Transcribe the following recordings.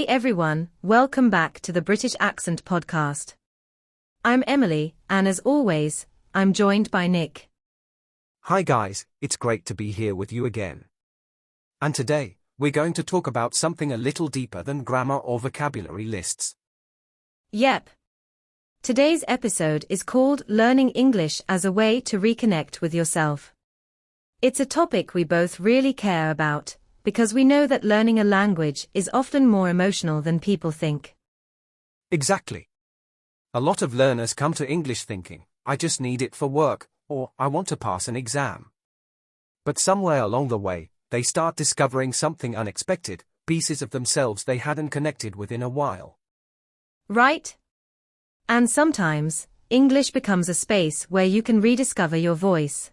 Hey everyone, welcome back to the British Accent Podcast. I'm Emily, and as always, I'm joined by Nick. Hi guys, it's great to be here with you again. And today, we're going to talk about something a little deeper than grammar or vocabulary lists. Yep. Today's episode is called Learning English as a Way to Reconnect with Yourself. It's a topic we both really care about, because we know that learning a language is often more emotional than people think. Exactly. A lot of learners come to English thinking, I just need it for work, or I want to pass an exam. But somewhere along the way, they start discovering something unexpected, pieces of themselves they hadn't connected with in a while. Right? And sometimes, English becomes a space where you can rediscover your voice.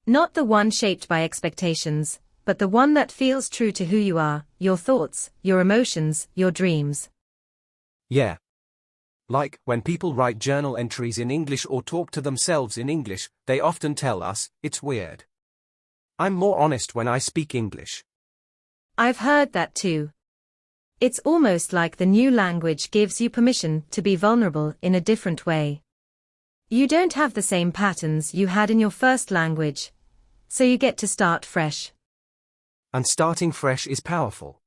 Not the one shaped by expectations, but the one that feels true to who you are, your thoughts, your emotions, your dreams. Yeah. Like, when people write journal entries in English or talk to themselves in English, they often tell us, it's weird. I'm more honest when I speak English. I've heard that too. It's almost like the new language gives you permission to be vulnerable in a different way. You don't have the same patterns you had in your first language, so you get to start fresh. And starting fresh is powerful.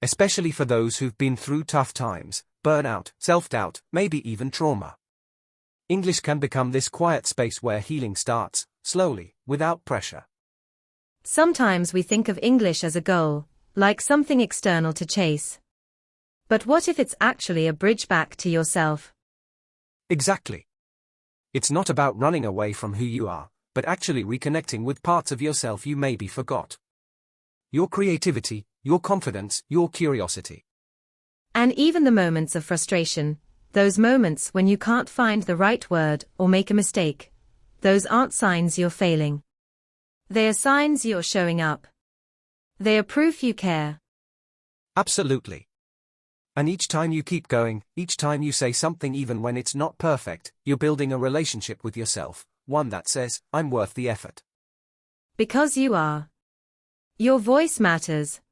Especially for those who've been through tough times, burnout, self-doubt, maybe even trauma. English can become this quiet space where healing starts, slowly, without pressure. Sometimes we think of English as a goal, like something external to chase. But what if it's actually a bridge back to yourself? Exactly. It's not about running away from who you are, but actually reconnecting with parts of yourself you maybe forgot. Your creativity, your confidence, your curiosity. And even the moments of frustration, those moments when you can't find the right word or make a mistake, those aren't signs you're failing. They are signs you're showing up. They are proof you care. Absolutely. And each time you keep going, each time you say something even when it's not perfect, you're building a relationship with yourself, one that says, I'm worth the effort. Because you are. Your voice matters.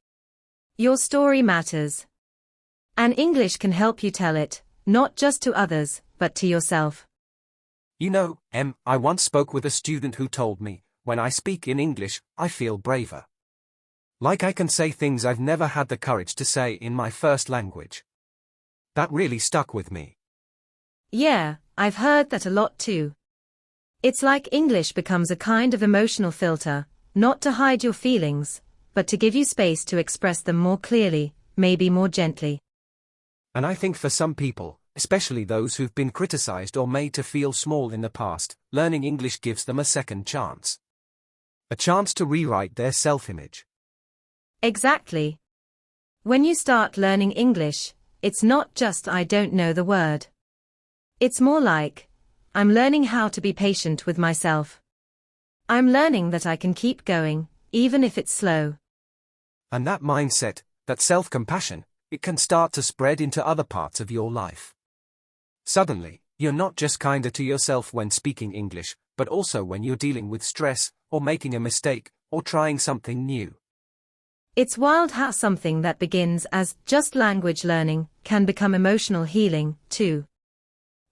Your story matters. And English can help you tell it, not just to others, but to yourself. You know, I once spoke with a student who told me, when I speak in English, I feel braver. Like I can say things I've never had the courage to say in my first language. That really stuck with me. Yeah, I've heard that a lot too. It's like English becomes a kind of emotional filter, not to hide your feelings, but to give you space to express them more clearly, maybe more gently. And I think for some people, especially those who've been criticized or made to feel small in the past, learning English gives them a second chance. A chance to rewrite their self-image. Exactly. When you start learning English, it's not just I don't know the word. It's more like, I'm learning how to be patient with myself. I'm learning that I can keep going, even if it's slow. And that mindset, that self-compassion, it can start to spread into other parts of your life. Suddenly, you're not just kinder to yourself when speaking English, but also when you're dealing with stress, or making a mistake, or trying something new. It's wild how something that begins as just language learning can become emotional healing, too.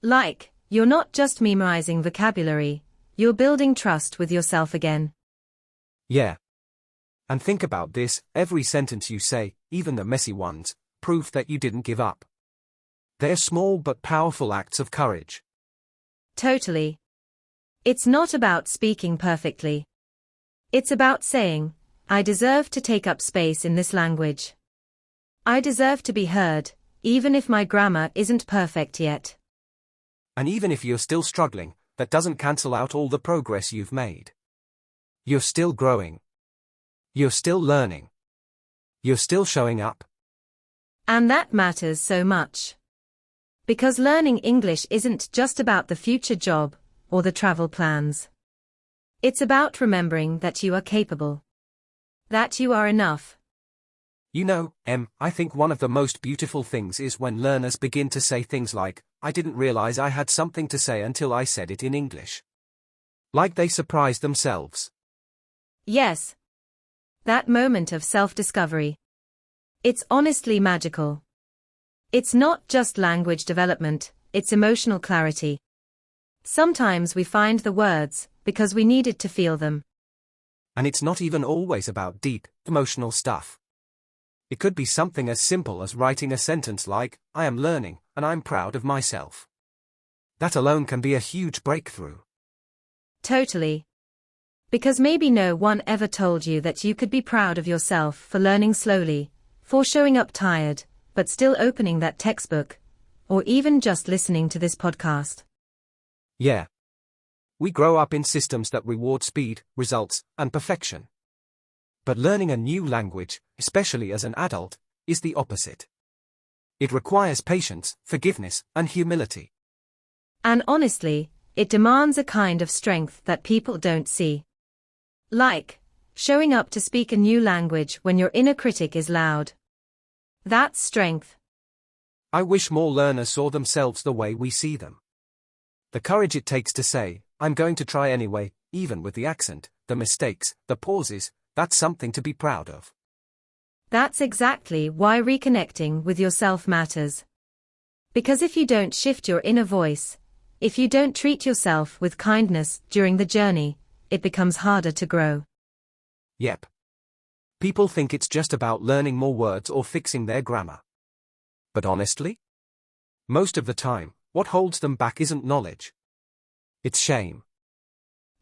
Like, you're not just memorizing vocabulary, you're building trust with yourself again. Yeah. And think about this, every sentence you say, even the messy ones, prove that you didn't give up. They're small but powerful acts of courage. Totally. It's not about speaking perfectly. It's about saying, I deserve to take up space in this language. I deserve to be heard, even if my grammar isn't perfect yet. And even if you're still struggling, that doesn't cancel out all the progress you've made. You're still growing. You're still learning. You're still showing up. And that matters so much. Because learning English isn't just about the future job or the travel plans. It's about remembering that you are capable. That you are enough. You know, I think one of the most beautiful things is when learners begin to say things like, I didn't realize I had something to say until I said it in English. Like they surprised themselves. Yes. That moment of self-discovery. It's honestly magical. It's not just language development, it's emotional clarity. Sometimes we find the words because we needed to feel them. And it's not even always about deep, emotional stuff. It could be something as simple as writing a sentence like, I am learning, and I'm proud of myself. That alone can be a huge breakthrough. Totally. Because maybe no one ever told you that you could be proud of yourself for learning slowly, for showing up tired, but still opening that textbook, or even just listening to this podcast. Yeah. We grow up in systems that reward speed, results, and perfection. But learning a new language, especially as an adult, is the opposite. It requires patience, forgiveness, and humility. And honestly, it demands a kind of strength that people don't see. Like, showing up to speak a new language when your inner critic is loud. That's strength. I wish more learners saw themselves the way we see them. The courage it takes to say, I'm going to try anyway, even with the accent, the mistakes, the pauses, that's something to be proud of. That's exactly why reconnecting with yourself matters. Because if you don't shift your inner voice, if you don't treat yourself with kindness during the journey, it becomes harder to grow. Yep. People think it's just about learning more words or fixing their grammar. But honestly, most of the time, what holds them back isn't knowledge. It's shame.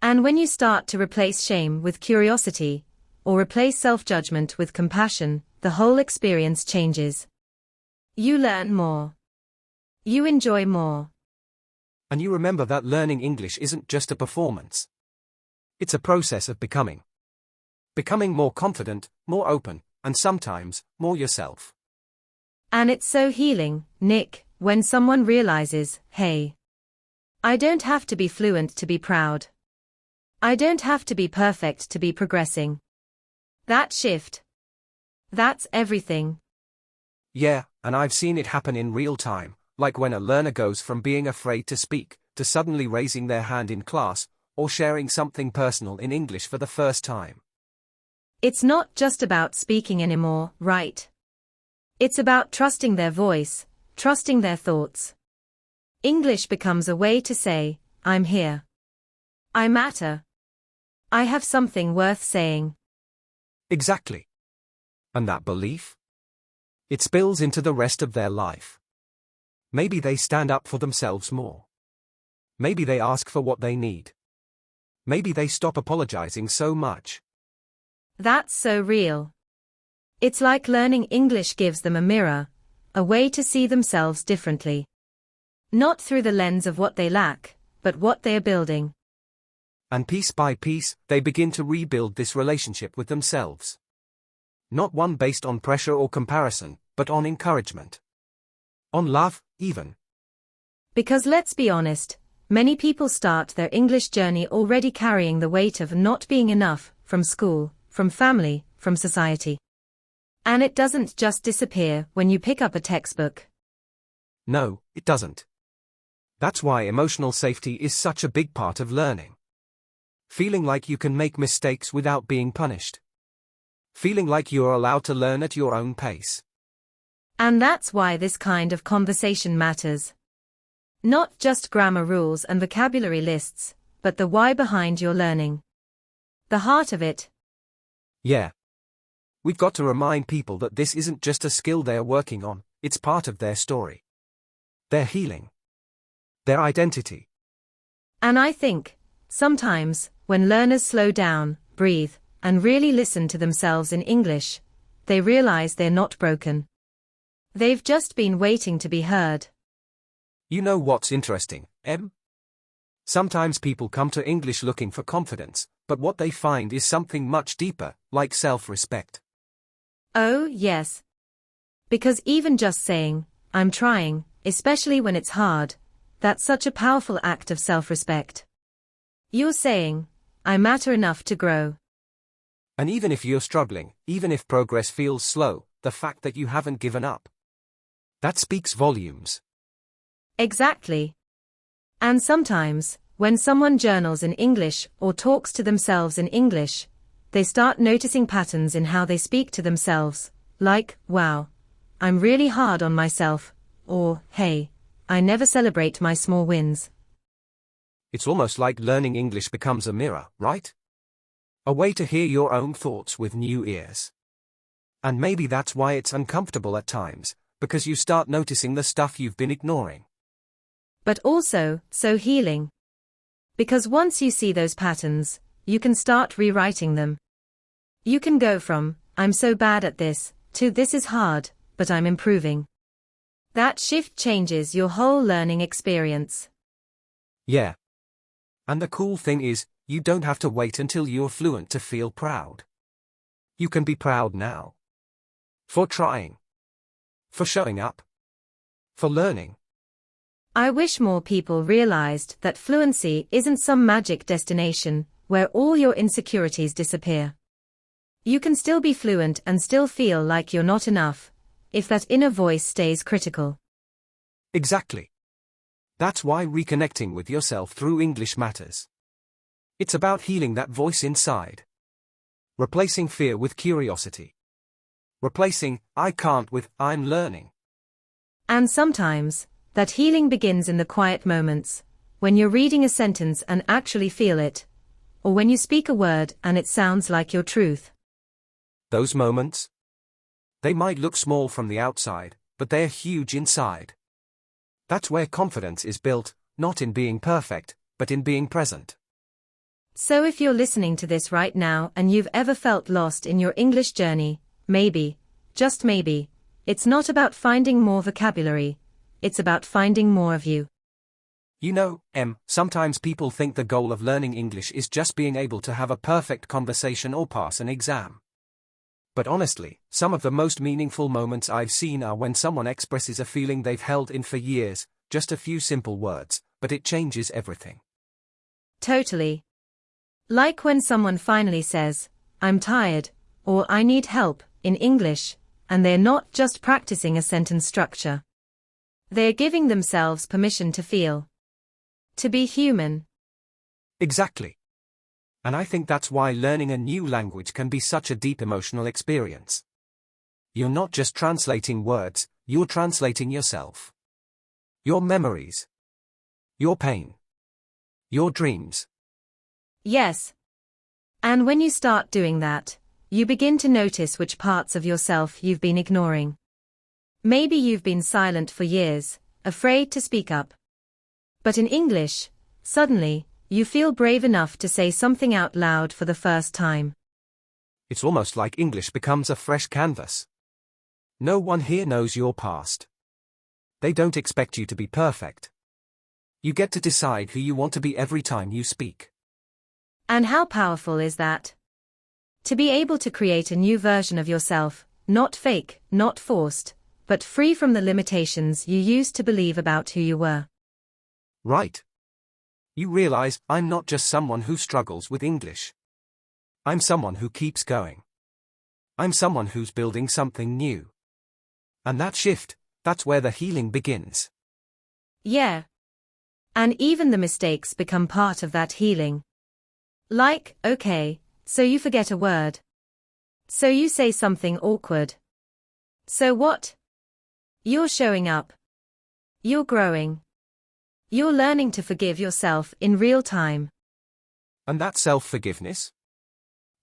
And when you start to replace shame with curiosity, or replace self-judgment with compassion, the whole experience changes. You learn more. You enjoy more. And you remember that learning English isn't just a performance. It's a process of becoming. Becoming more confident, more open, and sometimes, more yourself. And it's so healing, Nick, when someone realizes, hey, I don't have to be fluent to be proud. I don't have to be perfect to be progressing. That shift. That's everything. Yeah, and I've seen it happen in real time, like when a learner goes from being afraid to speak, to suddenly raising their hand in class, or sharing something personal in English for the first time. It's not just about speaking anymore, right? It's about trusting their voice, trusting their thoughts. English becomes a way to say, I'm here. I matter. I have something worth saying. Exactly. And that belief? It spills into the rest of their life. Maybe they stand up for themselves more. Maybe they ask for what they need. Maybe they stop apologizing so much. That's so real. It's like learning English gives them a mirror, a way to see themselves differently. Not through the lens of what they lack, but what they are building. And piece by piece, they begin to rebuild this relationship with themselves. Not one based on pressure or comparison, but on encouragement. On love, even. Because let's be honest, many people start their English journey already carrying the weight of not being enough, from school, from family, from society. And it doesn't just disappear when you pick up a textbook. No, it doesn't. That's why emotional safety is such a big part of learning. Feeling like you can make mistakes without being punished. Feeling like you're allowed to learn at your own pace. And that's why this kind of conversation matters. Not just grammar rules and vocabulary lists, but the why behind your learning. The heart of it. Yeah. We've got to remind people that this isn't just a skill they're working on, it's part of their story. Their healing. Their identity. And I think, sometimes, when learners slow down, breathe, and really listen to themselves in English, they realize they're not broken. They've just been waiting to be heard. You know what's interesting, Em? Sometimes people come to English looking for confidence, but what they find is something much deeper, like self-respect. Oh, yes. Because even just saying, I'm trying, especially when it's hard, that's such a powerful act of self-respect. You're saying, I matter enough to grow. And even if you're struggling, even if progress feels slow, the fact that you haven't given up. That speaks volumes. Exactly. And sometimes, when someone journals in English or talks to themselves in English, they start noticing patterns in how they speak to themselves, like, wow, I'm really hard on myself, or, hey, I never celebrate my small wins. It's almost like learning English becomes a mirror, right? A way to hear your own thoughts with new ears. And maybe that's why it's uncomfortable at times, because you start noticing the stuff you've been ignoring. But also, so healing. Because once you see those patterns, you can start rewriting them. You can go from, I'm so bad at this, to this is hard, but I'm improving. That shift changes your whole learning experience. Yeah. And the cool thing is, you don't have to wait until you're fluent to feel proud. You can be proud now. For trying. For showing up. For learning. I wish more people realized that fluency isn't some magic destination where all your insecurities disappear. You can still be fluent and still feel like you're not enough, if that inner voice stays critical. Exactly. That's why reconnecting with yourself through English matters. It's about healing that voice inside. Replacing fear with curiosity. Replacing, I can't with, I'm learning. And sometimes, that healing begins in the quiet moments, when you're reading a sentence and actually feel it, or when you speak a word and it sounds like your truth. Those moments? They might look small from the outside, but they're huge inside. That's where confidence is built, not in being perfect, but in being present. So if you're listening to this right now and you've ever felt lost in your English journey, maybe, just maybe, it's not about finding more vocabulary, it's about finding more of you. You know, sometimes people think the goal of learning English is just being able to have a perfect conversation or pass an exam. But honestly, some of the most meaningful moments I've seen are when someone expresses a feeling they've held in for years, just a few simple words, but it changes everything. Totally. Like when someone finally says, I'm tired, or I need help, in English, and they're not just practicing a sentence structure. They're giving themselves permission to feel. To be human. Exactly. And I think that's why learning a new language can be such a deep emotional experience. You're not just translating words, you're translating yourself. Your memories. Your pain. Your dreams. Yes. And when you start doing that, you begin to notice which parts of yourself you've been ignoring. Maybe you've been silent for years, afraid to speak up. But in English, suddenly, you feel brave enough to say something out loud for the first time. It's almost like English becomes a fresh canvas. No one here knows your past. They don't expect you to be perfect. You get to decide who you want to be every time you speak. And how powerful is that? To be able to create a new version of yourself, not fake, not forced, but free from the limitations you used to believe about who you were. Right. You realize, I'm not just someone who struggles with English. I'm someone who keeps going. I'm someone who's building something new. And that shift, that's where the healing begins. Yeah. And even the mistakes become part of that healing. Like, okay, so you forget a word. So you say something awkward. So what? You're showing up. You're growing. You're learning to forgive yourself in real time. And that self-forgiveness?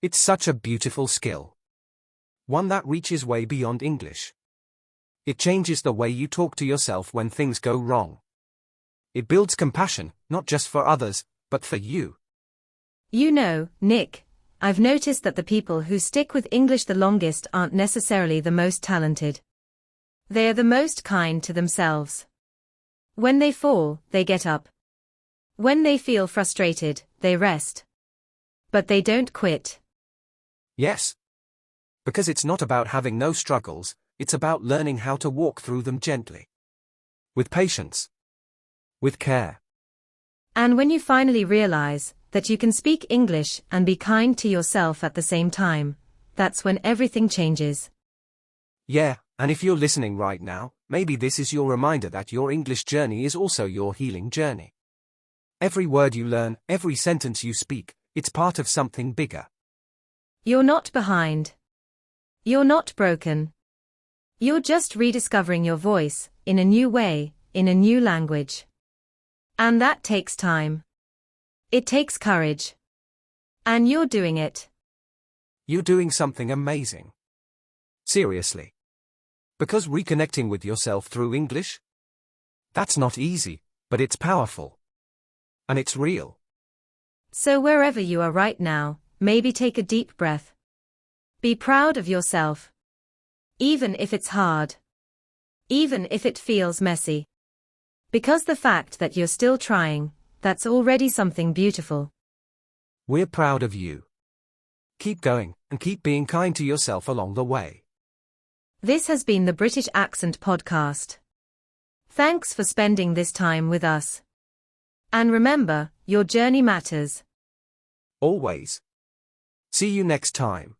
It's such a beautiful skill. One that reaches way beyond English. It changes the way you talk to yourself when things go wrong. It builds compassion, not just for others, but for you. You know, Nick, I've noticed that the people who stick with English the longest aren't necessarily the most talented. They're the most kind to themselves. When they fall, they get up. When they feel frustrated, they rest. But they don't quit. Yes. Because it's not about having no struggles, it's about learning how to walk through them gently. With patience. With care. And when you finally realize that you can speak English and be kind to yourself at the same time, that's when everything changes. Yeah, and if you're listening right now, maybe this is your reminder that your English journey is also your healing journey. Every word you learn, every sentence you speak, it's part of something bigger. You're not behind. You're not broken. You're just rediscovering your voice, in a new way, in a new language. And that takes time. It takes courage. And you're doing it. You're doing something amazing. Seriously. Because reconnecting with yourself through English? That's not easy, but it's powerful. And it's real. So wherever you are right now, maybe take a deep breath. Be proud of yourself. Even if it's hard. Even if it feels messy. Because the fact that you're still trying, that's already something beautiful. We're proud of you. Keep going, and keep being kind to yourself along the way. This has been the British Accent Podcast. Thanks for spending this time with us. And remember, your journey matters. Always. See you next time.